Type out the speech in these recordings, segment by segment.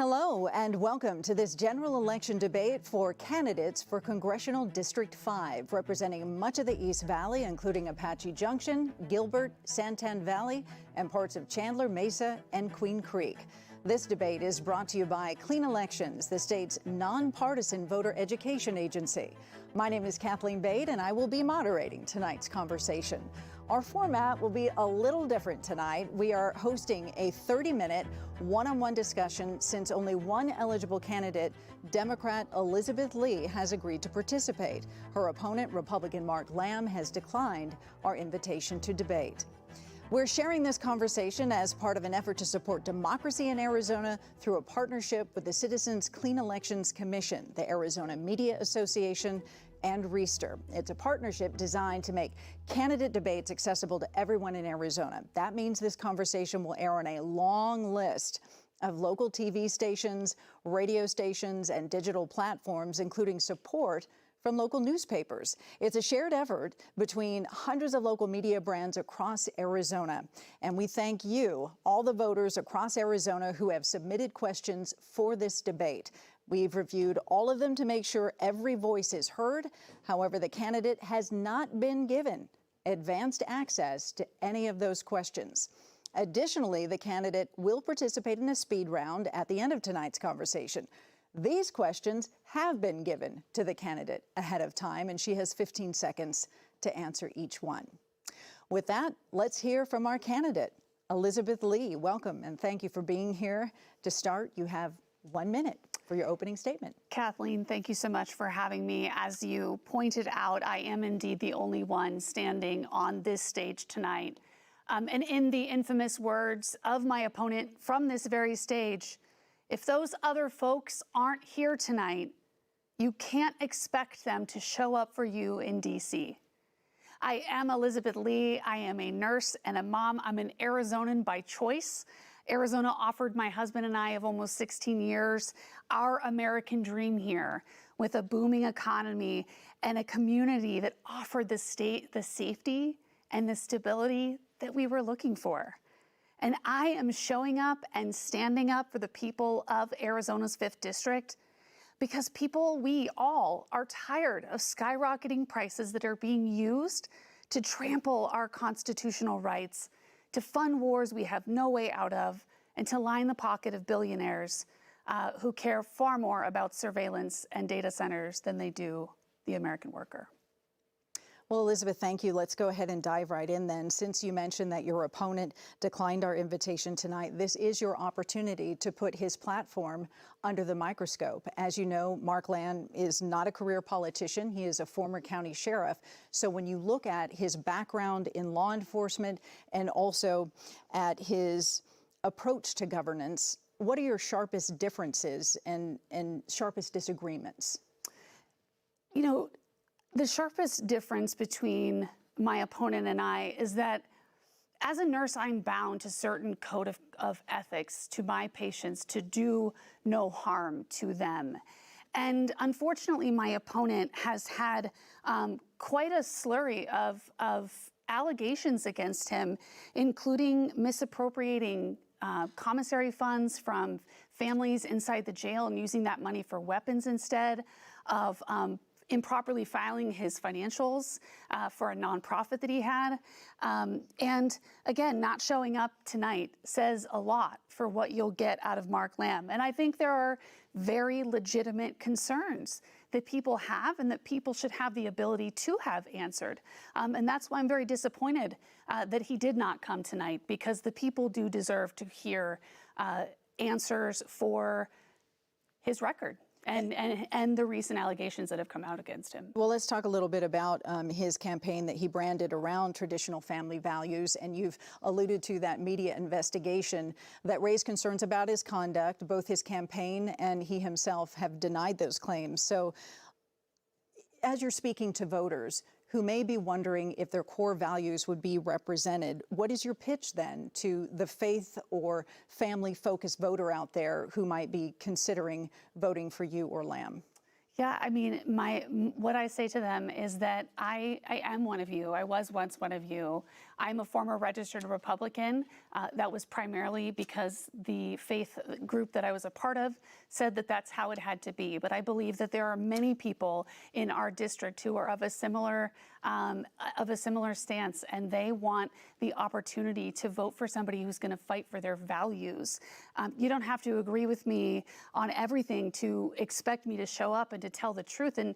Hello and welcome to this general election debate for candidates for Congressional District 5, representing much of the East Valley, including Apache Junction, Gilbert, Santan Valley, and parts of Chandler, Mesa, and Queen Creek. This debate is brought to you by Clean Elections, the state's nonpartisan voter education agency. My name is Kathleen Bate, and I will be moderating tonight's conversation. Our format will be a little different tonight. We are hosting a 30-minute one-on-one discussion since only one eligible candidate, Democrat Elizabeth Lee, has agreed to participate. Her opponent, Republican Mark Lamb, has declined our invitation to debate. We're sharing this conversation as part of an effort to support democracy in Arizona through a partnership with the Citizens Clean Elections Commission, the Arizona Media Association, and Reister. It's a partnership designed to make candidate debates accessible to everyone in Arizona. That means this conversation will air on a long list of local TV stations, radio stations, and digital platforms, including support from local newspapers. It's a shared effort between hundreds of local media brands across Arizona. And we thank you, all the voters across Arizona who have submitted questions for this debate. We've reviewed all of them to make sure every voice is heard. However, the candidate has not been given advanced access to any of those questions. Additionally, the candidate will participate in a speed round at the end of tonight's conversation. These questions have been given to the candidate ahead of time, and she has 15 seconds to answer each one. With that, let's hear from our candidate, Elizabeth Lee. Welcome, and thank you for being here. To start, you have 1 minute for your opening statement. Kathleen, thank you so much for having me. As you pointed out, I am indeed the only one standing on this stage tonight. And in the infamous words of my opponent from this very stage, if those other folks aren't here tonight, you can't expect them to show up for you in D.C. I am Elizabeth Lee. I am a nurse and a mom. I'm an Arizonan by choice. Arizona offered my husband and I of almost 16 years our American dream here, with a booming economy and a community that offered the state the safety and the stability that we were looking for. And I am showing up and standing up for the people of Arizona's 5th District because we all are tired of skyrocketing prices that are being used to trample our constitutional rights, to fund wars we have no way out of, and to line the pocket of billionaires who care far more about surveillance and data centers than they do the American worker. Well, Elizabeth, thank you. Let's go ahead and dive right in then. Since you mentioned that your opponent declined our invitation tonight, this is your opportunity to put his platform under the microscope. As you know, Mark Lamb is not a career politician. He is a former county sheriff. So when you look at his background in law enforcement and also at his approach to governance, what are your sharpest differences and sharpest disagreements? You know, the sharpest difference between my opponent and I is that as a nurse, I'm bound to certain code of ethics to my patients to do no harm to them. And unfortunately, my opponent has had quite a slurry of allegations against him, including misappropriating commissary funds from families inside the jail and using that money for weapons instead of improperly filing his financials for a nonprofit that he had. And again, not showing up tonight says a lot for what you'll get out of Mark Lamb. And I think there are very legitimate concerns that people have and that people should have the ability to have answered. And that's why I'm very disappointed that he did not come tonight, because the people do deserve to hear answers for his record and the recent allegations that have come out against him. Well, let's talk a little bit about his campaign that he branded around traditional family values. And you've alluded to that media investigation that raised concerns about his conduct. Both his campaign and he himself have denied those claims. So as you're speaking to voters who may be wondering if their core values would be represented, what is your pitch then to the faith or family-focused voter out there who might be considering voting for you or Lamb? Yeah, I mean, what I say to them is that I am one of you. I was once one of you. I'm a former registered Republican. That was primarily because the faith group that I was a part of said that that's how it had to be. But I believe that there are many people in our district who are of a similar stance, and they want the opportunity to vote for somebody who's going to fight for their values. You don't have to agree with me on everything to expect me to show up and to tell the truth. And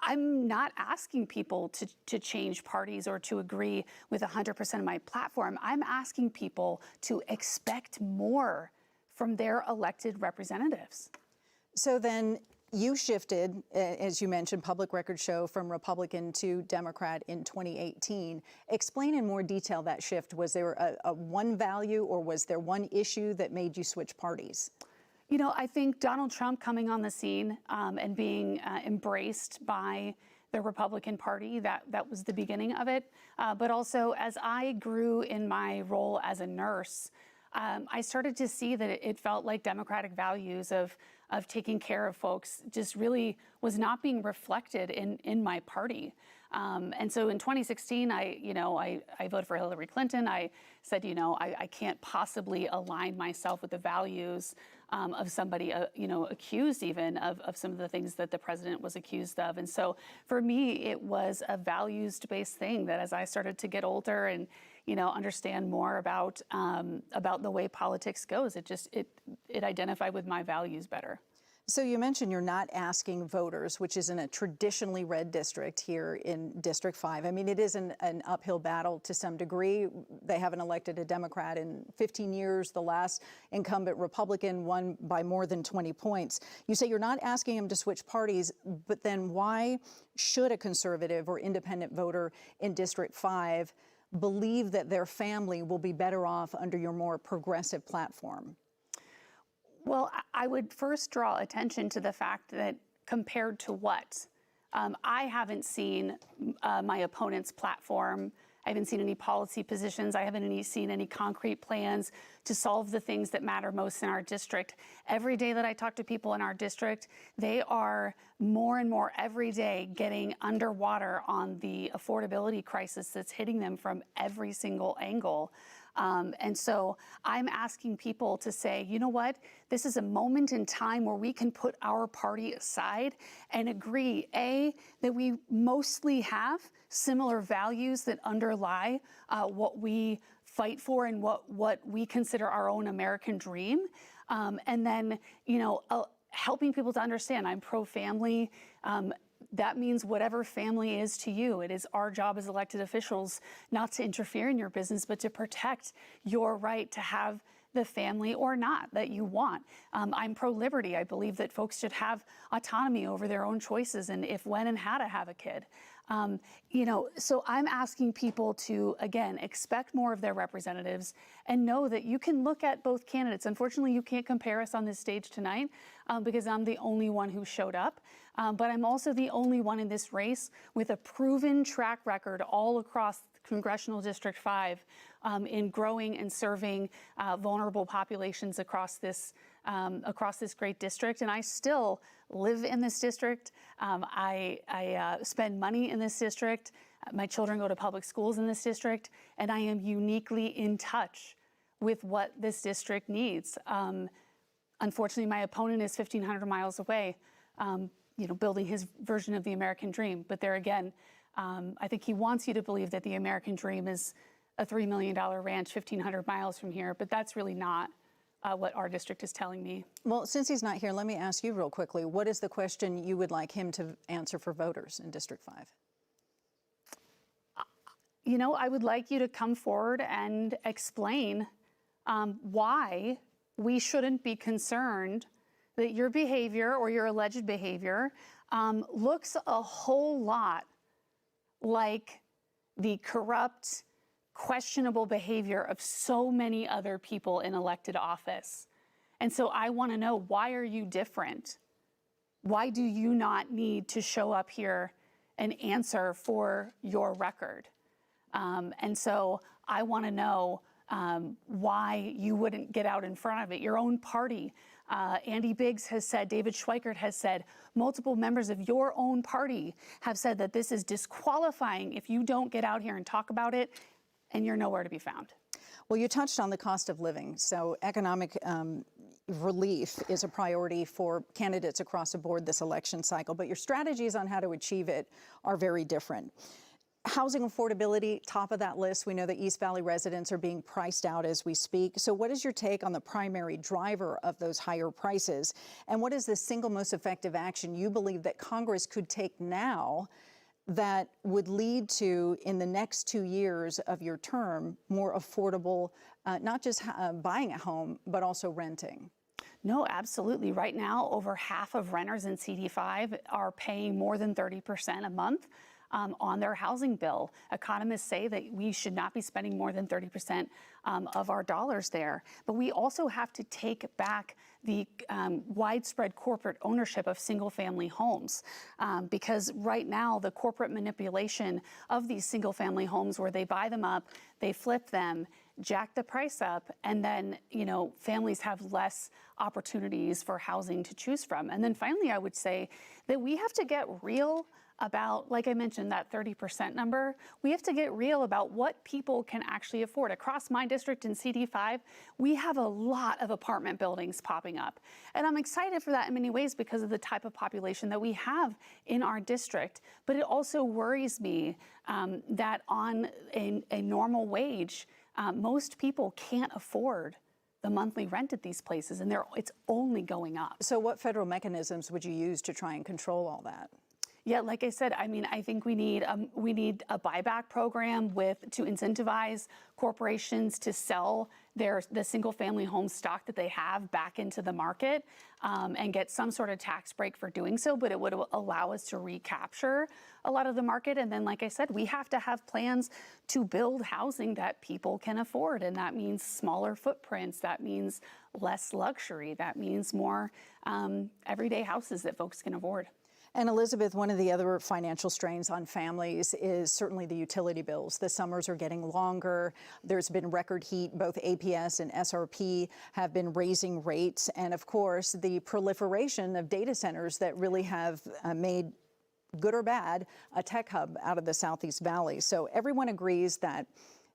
I'm not asking people to change parties or to agree with 100% of my platform. I'm asking people to expect more from their elected representatives. So then you shifted, as you mentioned, public records show, from Republican to Democrat in 2018. Explain in more detail that shift. Was there a one value, or was there one issue that made you switch parties? You know, I think Donald Trump coming on the scene and being embraced by the Republican Party, that was the beginning of it. But also, as I grew in my role as a nurse, I started to see that it felt like democratic values of taking care of folks just really was not being reflected in my party. And so in 2016, I voted for Hillary Clinton. I said, I can't possibly align myself with the values of somebody, accused even of some of the things that the president was accused of. And so for me, it was a values-based thing that as I started to get older and, understand more about the way politics goes, it identified with my values better. So you mentioned you're not asking voters, which is in a traditionally red district here in District 5. I mean, it is an uphill battle to some degree. They haven't elected a Democrat in 15 years. The last incumbent Republican won by more than 20 points. You say you're not asking them to switch parties, but then why should a conservative or independent voter in District 5 believe that their family will be better off under your more progressive platform? Well, I would first draw attention to the fact that compared to what? I haven't seen my opponent's platform. I haven't seen any policy positions. I haven't seen any concrete plans to solve the things that matter most in our district. Every day that I talk to people in our district, they are more and more every day getting underwater on the affordability crisis that's hitting them from every single angle. And so I'm asking people to say, you know what, this is a moment in time where we can put our party aside and agree, A, that we mostly have similar values that underlie what we fight for and what we consider our own American dream. And then, helping people to understand I'm pro-family. That means whatever family is to you. It is our job as elected officials not to interfere in your business, but to protect your right to have the family or not that you want. I'm pro-liberty. I believe that folks should have autonomy over their own choices and if, when, and how to have a kid. So I'm asking people to, again, expect more of their representatives and know that you can look at both candidates. Unfortunately, you can't compare us on this stage tonight because I'm the only one who showed up. But I'm also the only one in this race with a proven track record all across Congressional District 5 in growing and serving vulnerable populations across this great district. And I still live in this district. I spend money in this district. My children go to public schools in this district, and I am uniquely in touch with what this district needs. Unfortunately, my opponent is 1,500 miles away, building his version of the American dream. But there again, I think he wants you to believe that the American dream is a $3 million ranch 1,500 miles from here, but that's really not what our district is telling me. Well, since he's not here, let me ask you real quickly, what is the question you would like him to answer for voters in District 5? I would like you to come forward and explain why we shouldn't be concerned that your behavior or your alleged behavior looks a whole lot like the corrupt, questionable behavior of so many other people in elected office. And so I want to know, why are you different? Why do you not need to show up here and answer for your record? And so I want to know why you wouldn't get out in front of it. Your own party Andy Biggs has said, David Schweikert has said, multiple members of your own party have said that this is disqualifying if you don't get out here and talk about it, and you're nowhere to be found. Well, you touched on the cost of living. So economic relief is a priority for candidates across the board this election cycle, but your strategies on how to achieve it are very different. Housing affordability, top of that list. We know that East Valley residents are being priced out as we speak. So what is your take on the primary driver of those higher prices? And what is the single most effective action you believe that Congress could take now that would lead to, in the next 2 years of your term, more affordable, not just buying a home, but also renting? No, absolutely. Right now, over half of renters in CD5 are paying more than 30% a month on their housing bill. Economists say that we should not be spending more than 30% of our dollars there. But we also have to take back the widespread corporate ownership of single-family homes, because right now the corporate manipulation of these single-family homes, where they buy them up, they flip them, jack the price up, and then, you know, families have less opportunities for housing to choose from. And then finally, I would say that we have to get real about, like I mentioned, that 30% number. We have to get real about what people can actually afford. Across my district in CD5, we have a lot of apartment buildings popping up. And I'm excited for that in many ways because of the type of population that we have in our district. But it also worries me that on a normal wage, most people can't afford the monthly rent at these places, and it's only going up. So what federal mechanisms would you use to try and control all that? Yeah, like I said, I mean, I think we need a buyback program to incentivize corporations to sell the single-family home stock that they have back into the market, and get some sort of tax break for doing so. But it would allow us to recapture a lot of the market. And then, like I said, we have to have plans to build housing that people can afford, and that means smaller footprints. That means less luxury. That means more everyday houses that folks can afford. And Elizabeth, one of the other financial strains on families is certainly the utility bills. The summers are getting longer. There's been record heat. Both APS and SRP have been raising rates. And of course, the proliferation of data centers that really have made, good or bad, a tech hub out of the Southeast Valley. So everyone agrees that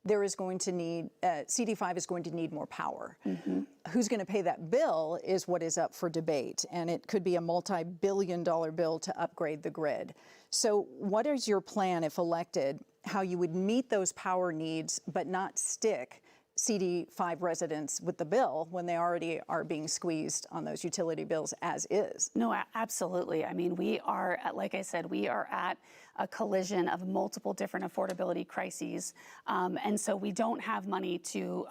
there is going to need, CD5 is going to need more power. Mm-hmm. Who's going to pay that bill is what is up for debate, and it could be a multi-billion-dollar bill to upgrade the grid. So what is your plan, if elected, how you would meet those power needs but not stick CD5 residents with the bill when they already are being squeezed on those utility bills as is? No, absolutely. I mean, we are, like I said, we are at a collision of multiple different affordability crises. And so we don't have money to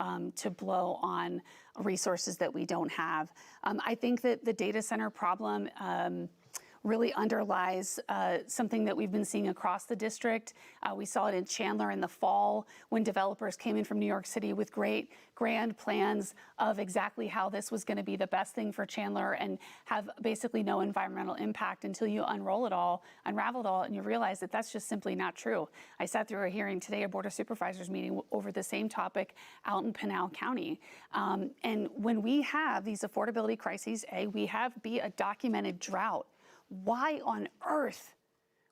blow on resources that we don't have. I think that the data center problem really underlies something that we've been seeing across the district. We saw it in Chandler in the fall when developers came in from New York City with great grand plans of exactly how this was going to be the best thing for Chandler and have basically no environmental impact until you unravel it all, and you realize that that's just simply not true. I sat through a hearing today, a Board of Supervisors meeting over the same topic out in Pinal County. And when we have these affordability crises, we have a documented drought. Why on earth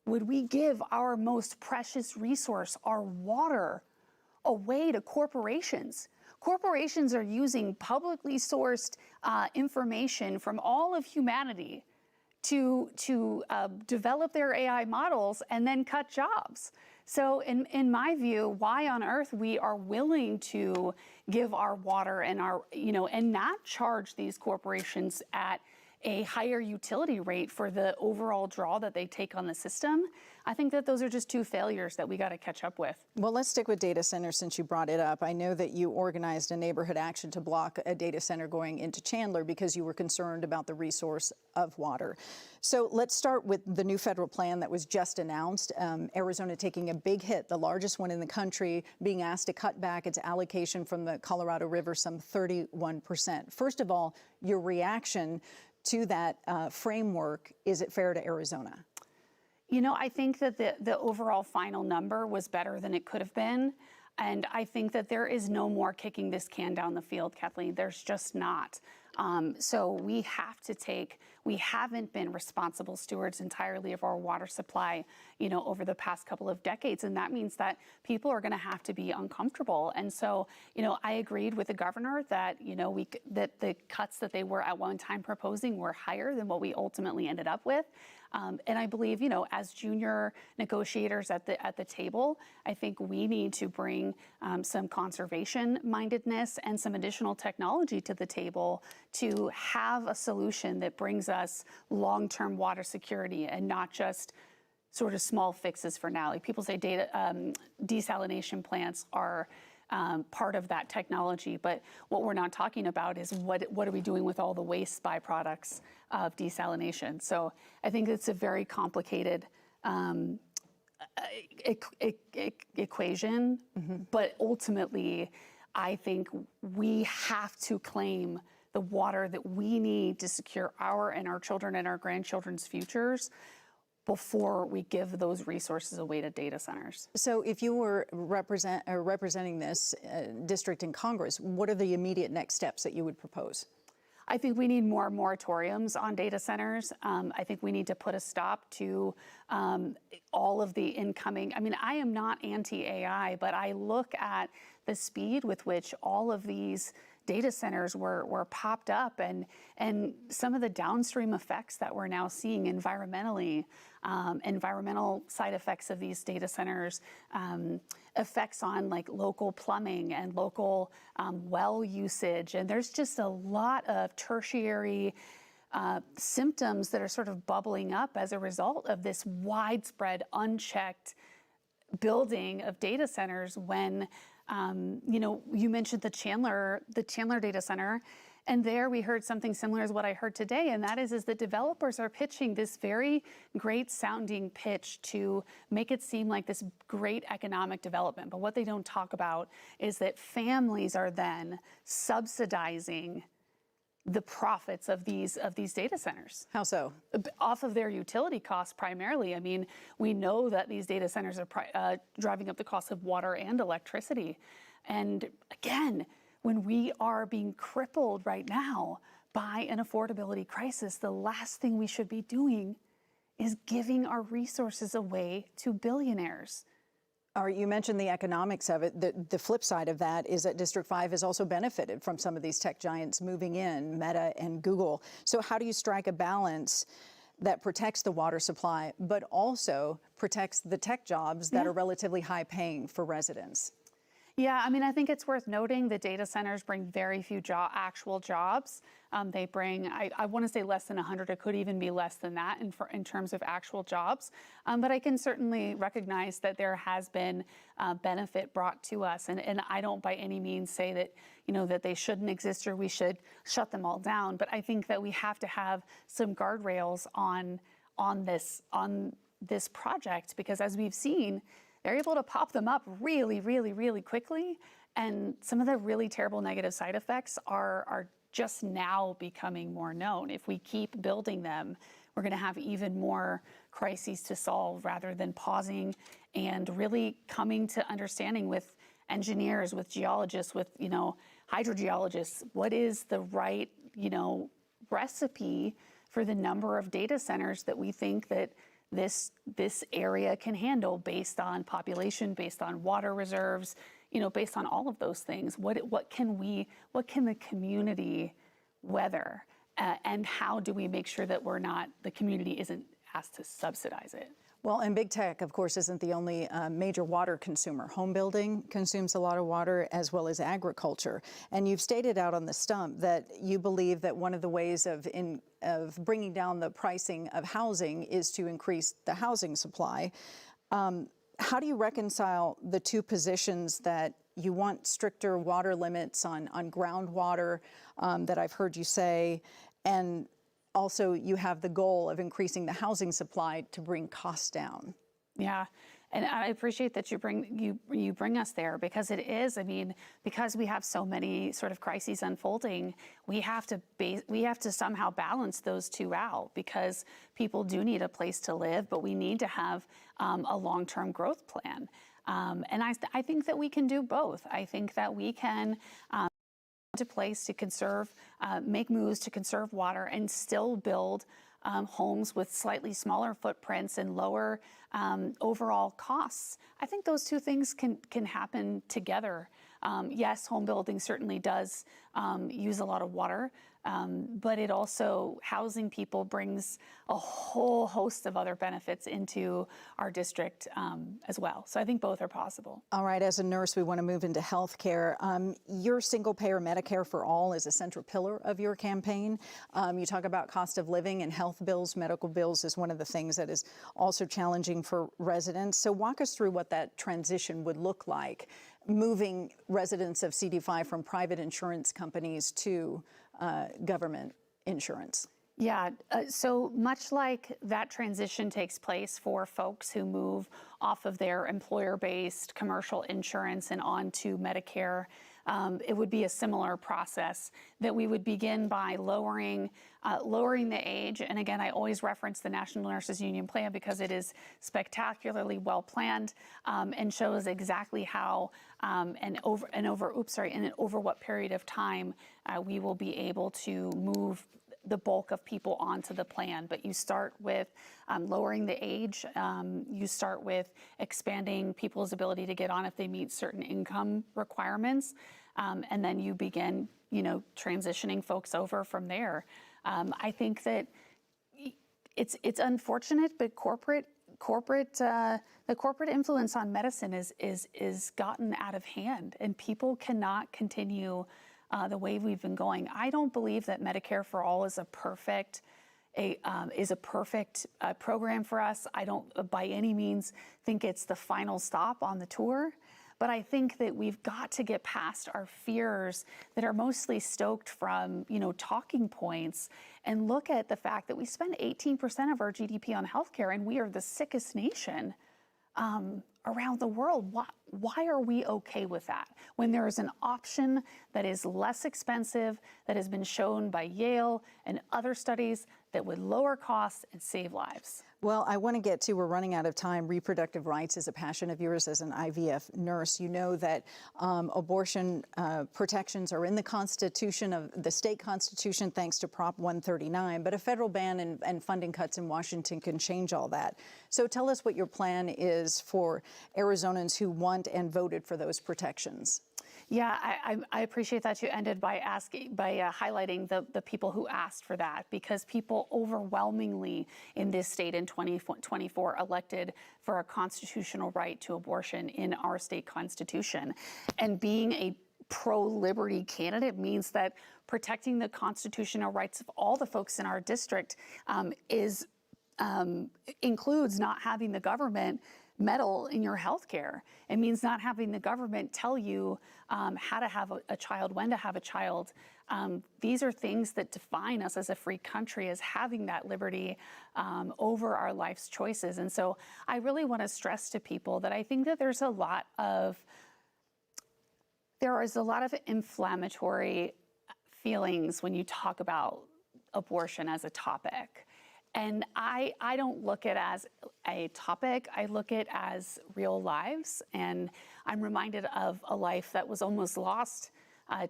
would we give our most precious resource, our water, away to corporations? Corporations are using publicly sourced information from all of humanity to develop their AI models and then cut jobs. So in my view, why on earth we are willing to give our water and and not charge these corporations at a higher utility rate for the overall draw that they take on the system? I think that those are just two failures that we got to catch up with. Well, let's stick with data centers since you brought it up. I know that you organized a neighborhood action to block a data center going into Chandler because you were concerned about the resource of water. So let's start with the new federal plan that was just announced. Arizona taking a big hit, the largest one in the country, being asked to cut back its allocation from the Colorado River some 31%. First of all, your reaction to that framework, is it fair to Arizona? You know, I think that the overall final number was better than it could have been. And I think that there is no more kicking this can down the field, Kathleen. There's just not. So we haven't been responsible stewards entirely of our water supply, over the past couple of decades. And that means that people are going to have to be uncomfortable. And so, I agreed with the governor that, that the cuts that they were at one time proposing were higher than what we ultimately ended up with. And I believe, as junior negotiators at the table, I think we need to bring some conservation mindedness and some additional technology to the table to have a solution that brings us long-term water security and not just sort of small fixes for now. Like people say desalination plants are part of that technology, but what we're not talking about is what are we doing with all the waste byproducts of desalination. So I think it's a very complicated equation, but ultimately I think we have to claim the water that we need to secure our and our children and our grandchildren's futures before we give those resources away to data centers. So if you were representing this district in Congress, what are the immediate next steps that you would propose? I think we need more moratoriums on data centers. I think we need to put a stop to all of the incoming. I mean, I am not anti-AI, but I look at the speed with which all of these data centers were popped up and some of the downstream effects that we're now seeing environmentally, environmental side effects of these data centers, effects on like local plumbing and local well usage. And there's just a lot of tertiary symptoms that are sort of bubbling up as a result of this widespread, unchecked building of data centers when you mentioned the Chandler data center, and there we heard something similar as what I heard today, and that is that developers are pitching this very great sounding pitch to make it seem like this great economic development. But what they don't talk about is that families are then subsidizing the profits of these data centers. How so? Off of their utility costs primarily. I mean, we know that these data centers are driving up the cost of water and electricity. And again, when we are being crippled right now by an affordability crisis, the last thing we should be doing is giving our resources away to billionaires. All right, you mentioned the economics of it. The flip side of that is that District 5 has also benefited from some of these tech giants moving in, Meta and Google. So how do you strike a balance that protects the water supply, but also protects the tech jobs that are relatively high paying for residents? Yeah, I mean, I think it's worth noting that data centers bring very few actual jobs. They bring, I want to say less than 100. It could even be less than that in terms of actual jobs. But I can certainly recognize that there has been benefit brought to us. And I don't by any means say that, that they shouldn't exist or we should shut them all down. But I think that we have to have some guardrails on this project, because as we've seen, they're able to pop them up really, really, really quickly. And some of the really terrible negative side effects are just now becoming more known. If we keep building them, we're going to have even more crises to solve rather than pausing and really coming to understanding with engineers, with geologists, with, hydrogeologists, what is the right, recipe for the number of data centers that we think that this area can handle based on population, based on water reserves, based on all of those things. What can the community weather, and how do we make sure that the community isn't asked to subsidize it? Well, and big tech, of course, isn't the only major water consumer. Home building consumes a lot of water, as well as agriculture. And you've stated out on the stump that you believe that one of the ways of bringing down the pricing of housing is to increase the housing supply. How do you reconcile the two positions that you want stricter water limits on groundwater that I've heard you say, and also you have the goal of increasing the housing supply to bring costs down? Yeah, and I appreciate that you bring us there, because it is, because we have so many sort of crises unfolding, we have to somehow balance those two out, because people do need a place to live, but we need to have a long-term growth plan. And I think that we can do both. I think that we can to place to conserve, make moves to conserve water and still build homes with slightly smaller footprints and lower overall costs. I think those two things can happen together. Yes, home building certainly does use a lot of water, but it also, housing people brings a whole host of other benefits into our district as well. So I think both are possible. All right, as a nurse, we want to move into health care. Your single-payer Medicare for All is a central pillar of your campaign. You talk about cost of living and health bills. Medical bills is one of the things that is also challenging for residents. So walk us through what that transition would look like, moving residents of CD5 from private insurance companies to government insurance. Yeah, so much like that transition takes place for folks who move off of their employer-based commercial insurance and onto Medicare, it would be a similar process that we would begin by lowering the age. And again, I always reference the National Nurses Union plan because it is spectacularly well planned and shows exactly how and over what period of time we will be able to move the bulk of people onto the plan. But you start with lowering the age. You start with expanding people's ability to get on if they meet certain income requirements. And then you begin, transitioning folks over from there. I think that it's unfortunate, but the corporate influence on medicine is gotten out of hand, and people cannot continue the way we've been going. I don't believe that Medicare for All is a perfect program for us. I don't by any means think it's the final stop on the tour, but I think that we've got to get past our fears that are mostly stoked from, talking points, and look at the fact that we spend 18% of our GDP on healthcare, and we are the sickest nation around the world. Why are we okay with that when there is an option that is less expensive, that has been shown by Yale and other studies that would lower costs and save lives? Well, I want to get to, we're running out of time. Reproductive rights is a passion of yours as an IVF nurse. You know that abortion protections are in the Constitution, of the state constitution, thanks to Prop 139, but a federal ban and funding cuts in Washington can change all that. So tell us what your plan is for Arizonans who want and voted for those protections. Yeah, I appreciate that you ended by highlighting the people who asked for that, because people overwhelmingly in this state in 2024 elected for a constitutional right to abortion in our state constitution. And being a pro-liberty candidate means that protecting the constitutional rights of all the folks in our district includes not having the government meddle in your health care. It means not having the government tell you how to have a child, when to have a child. These are things that define us as a free country, as having that liberty over our life's choices. And so I really want to stress to people that I think that there is a lot of inflammatory feelings when you talk about abortion as a topic. And I don't look at it as a topic. I look at it as real lives. And I'm reminded of a life that was almost lost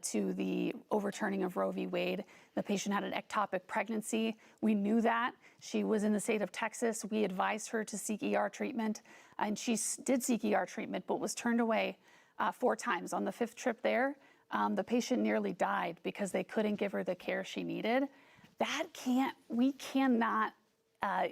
to the overturning of Roe v. Wade. The patient had an ectopic pregnancy. We knew that. She was in the state of Texas. We advised her to seek ER treatment. And she did seek ER treatment, but was turned away 4 times. On the 5th trip there, the patient nearly died because they couldn't give her the care she needed. We cannot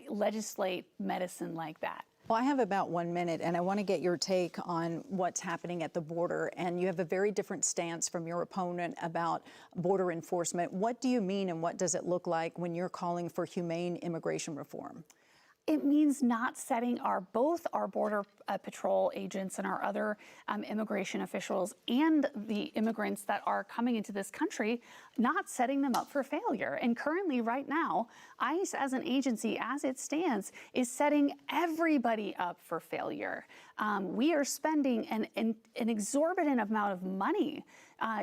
legislate medicine like that. Well, I have about 1 minute, and I want to get your take on what's happening at the border. And you have a very different stance from your opponent about border enforcement. What do you mean, and what does it look like when you're calling for humane immigration reform? It means not setting both our Border Patrol agents and our other immigration officials and the immigrants that are coming into this country, not setting them up for failure. And currently, right now, ICE as an agency, as it stands, is setting everybody up for failure. We are spending an exorbitant amount of money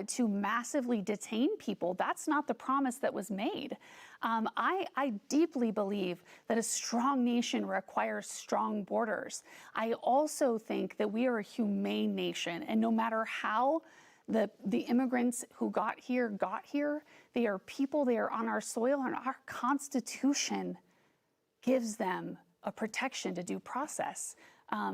to massively detain people. That's not the promise that was made. I deeply believe that a strong nation requires strong borders. I also think that we are a humane nation, and no matter how The immigrants who got here. They are people, they are on our soil, and our Constitution gives them a protection to due process.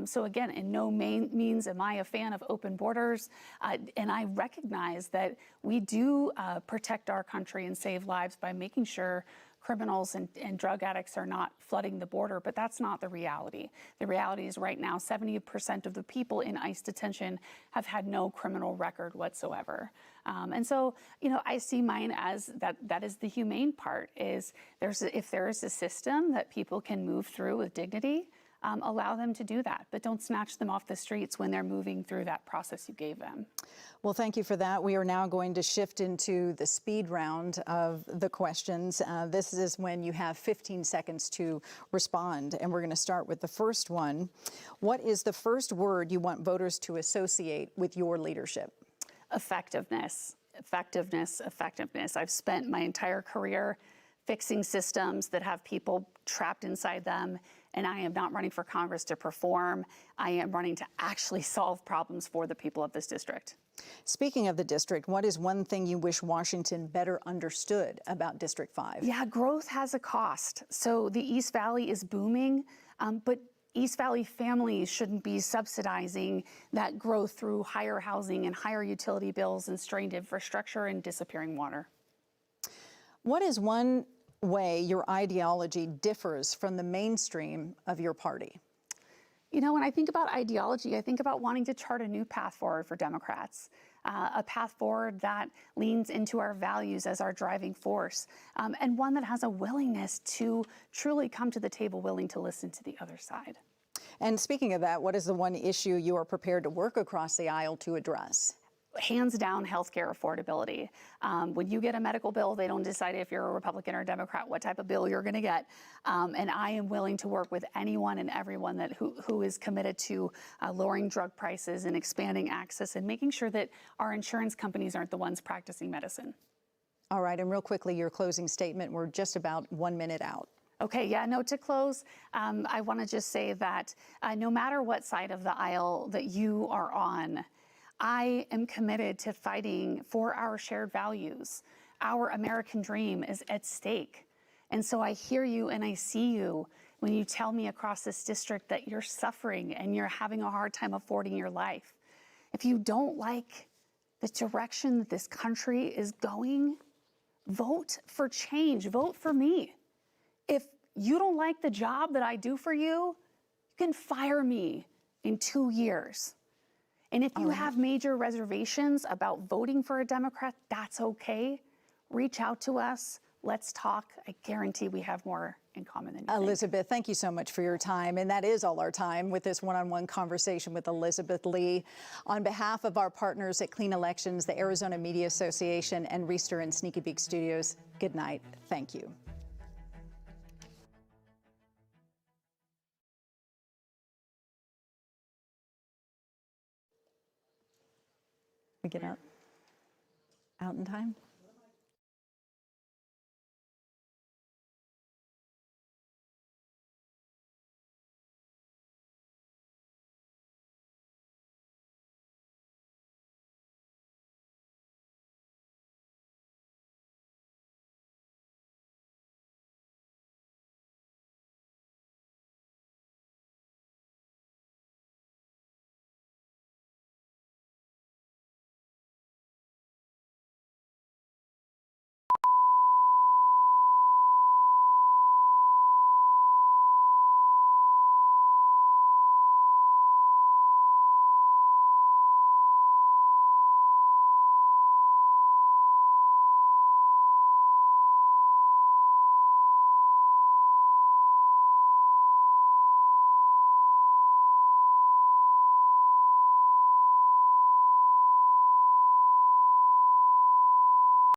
So again, in no means am I a fan of open borders, and I recognize that we do protect our country and save lives by making sure criminals and drug addicts are not flooding the border, but that's not the reality. The reality is right now, 70% of the people in ICE detention have had no criminal record whatsoever. And so, you know, I see mine as that is the humane part, is if there is a system that people can move through with dignity, allow them to do that, but don't snatch them off the streets when they're moving through that process you gave them. Well, thank you for that. We are now going to shift into the speed round of the questions. This is when you have 15 seconds to respond, and we're going to start with the first one. What is the first word you want voters to associate with your leadership? Effectiveness, effectiveness, effectiveness. I've spent my entire career fixing systems that have people trapped inside them, and I am not running for Congress to perform. I am running to actually solve problems for the people of this district. Speaking of the district, what is one thing you wish Washington better understood about District 5? Yeah, growth has a cost. So the East Valley is booming, but East Valley families shouldn't be subsidizing that growth through higher housing and higher utility bills and strained infrastructure and disappearing water. What is one way your ideology differs from the mainstream of your party? You know, when I think about ideology, I think about wanting to chart a new path forward for Democrats, a path forward that leans into our values as our driving force, and one that has a willingness to truly come to the table, willing to listen to the other side. And speaking of that, what is the one issue you are prepared to work across the aisle to address? Hands down, healthcare affordability. When you get a medical bill, they don't decide if you're a Republican or a Democrat what type of bill you're going to get. And I am willing to work with anyone and everyone who is committed to lowering drug prices and expanding access and making sure that our insurance companies aren't the ones practicing medicine. All right, and real quickly, your closing statement. We're just about 1 minute out. Okay, yeah, no, to close, I want to just say that no matter what side of the aisle that you are on, I am committed to fighting for our shared values. Our American dream is at stake. And so I hear you and I see you when you tell me across this district that you're suffering and you're having a hard time affording your life. If you don't like the direction that this country is going, vote for change, vote for me. If you don't like the job that I do for you, you can fire me in 2 years. And if you have major reservations about voting for a Democrat, that's okay. Reach out to us. Let's talk. I guarantee we have more in common than you think. Elizabeth, thank you so much for your time. And that is all our time with this one-on-one conversation with Elizabeth Lee. On behalf of our partners at Clean Elections, the Arizona Media Association, and Reister and Sneaky Beak Studios, good night. Thank you. We get out in time?